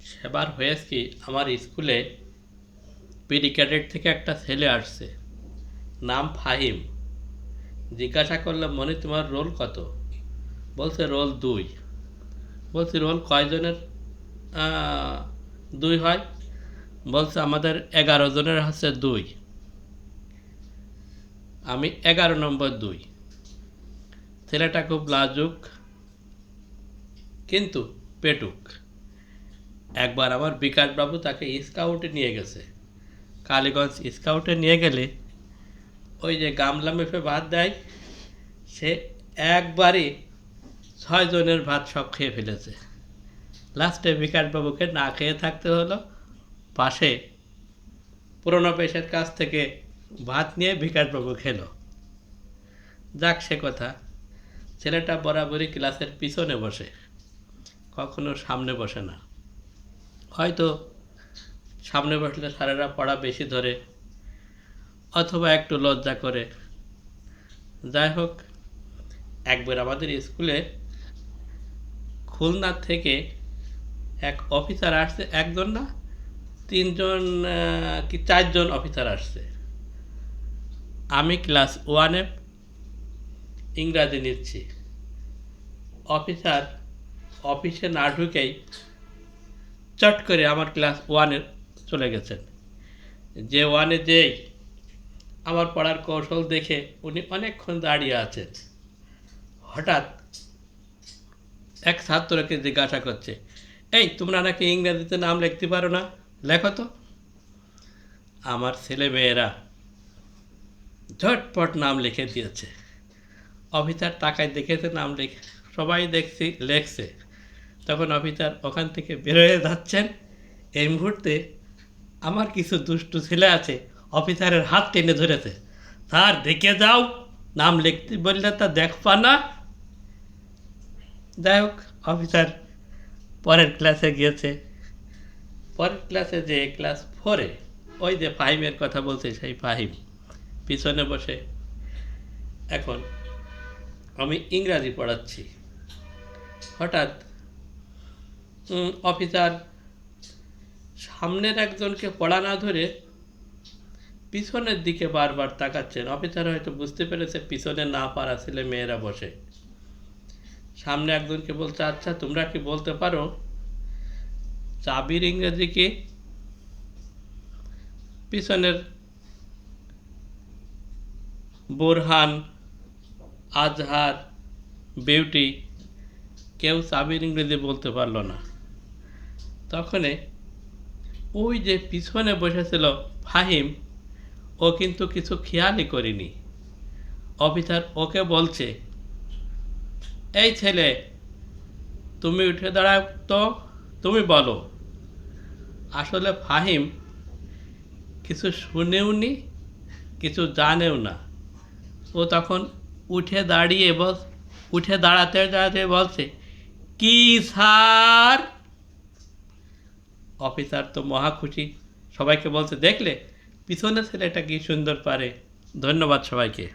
সেবার হয়েছে কি, আমার স্কুলে পিডি ক্যাডেট থেকে একটা ছেলে আসছে, নাম ফাহিম। জিজ্ঞাসা করলাম, মনে তোমার রোল কত? বলছে রোল 2। বলছি রোল কয়জনের 2 হয়? বলছে আমাদের 11 জনের হচ্ছে 2। আমি 11 নম্বর 2। ছেলেটা খুব লাজুক কিন্তু পেটুক। একবার আমার বিকাশবাবু তাকে স্কাউটে নিয়ে গেছে। কালীগঞ্জ স্কাউটে নিয়ে গেলে ওই যে গামলা মেপে ভাত দেয়, সে একবারই 6 জনের ভাত সব খেয়ে ফেলেছে। লাস্টে বিকাশবাবুকে না খেয়ে থাকতে হলো। পাশে পুরনো পেশের কাছ থেকে ভাত নিয়ে বিকাশবাবু খেলো। যাক, সে কথা। ছেলেটা বরাবরই ক্লাসের পিছনে বসে, কখনো সামনে বসে না। হয়তো সামনে বসলে স্যারেরা পড়া বেশি ধরে, অথবা একটু লজ্জা করে। যাই হোক, একবার আমাদের স্কুলে খুলনা থেকে এক অফিসার আসছে। একজন না, 3জন কি 4জন অফিসার আসছে। আমি ক্লাস 1-এ ইংরাজি নিচ্ছি। অফিসার অফিসে না ঢুকেই চট করে আমার ক্লাস 1-এ চলে গেছেন। যে 1-এ যেই আমার পড়ার কৌশল দেখে উনি অনেকক্ষণ দাঁড়িয়ে আছেন। হঠাৎ এক ছাত্রকে জিজ্ঞাসা করছে, এই তোমরা নাকি ইংরেজিতে নাম লিখতে পারো না, লেখো তো। আমার ছেলে মেয়েরা ঝটপট নাম লিখে দিয়েছে। অফিসার তাকায় দেখেছে নাম লিখে, সবাই দেখছি লেখছে। তখন অফিসার ওখান থেকে বেরোয় যাচ্ছেন। এই মুহূর্তে আমার কিছু দুষ্টু ছেলে আছে, অফিসারের হাত টেনে ধরেছে। স্যার দেখে যাও, নাম লিখতে বললে তা দেখবা না। যাই হোক, অফিসার পরের ক্লাসে গিয়েছে। পরের ক্লাসে যে ক্লাস 4-এ ওই যে ফাহিমের কথা বলছে, সেই ফাহিম পিছনে বসে। এখন আমি ইংরাজি পড়াচ্ছি। হঠাৎ অফিসার সামনের একজনকে পড়া না ধরে পিছনের দিকে বারবার তাকাচ্ছেন। অফিসার হয়তো বুঝতে পেরেছে পিছনে না পারা ছেলে মেয়েরা বসে। সামনে একজনকে বলছে, আচ্ছা তোমরা কি বলতে পারো চাবির ইংরেজি কি? পিছনের বোরহান, আজহার, বিউটি কেউ চাবির ইংরেজি বলতে পারলো না। তখনই ওই যে পিছনে বসেছিল ফাহিম, ও কিন্তু কিছু খেয়ালই করেনি। অফিসার ওকে বলছে, এই ছেলে তুমি উঠে দাঁড়াও তো, তুমি বলো। আসলে ফাহিম কিছু শুনেও নি, কিছু জানেও না। ও তখন উঠে দাঁড়াতে বলছে, কি স্যার? অফিসার তো মহা খুশি, সবাইকে বলছে, দেখলে পিছনে ছেলেটা কি সুন্দর পারে। ধন্যবাদ সবাইকে।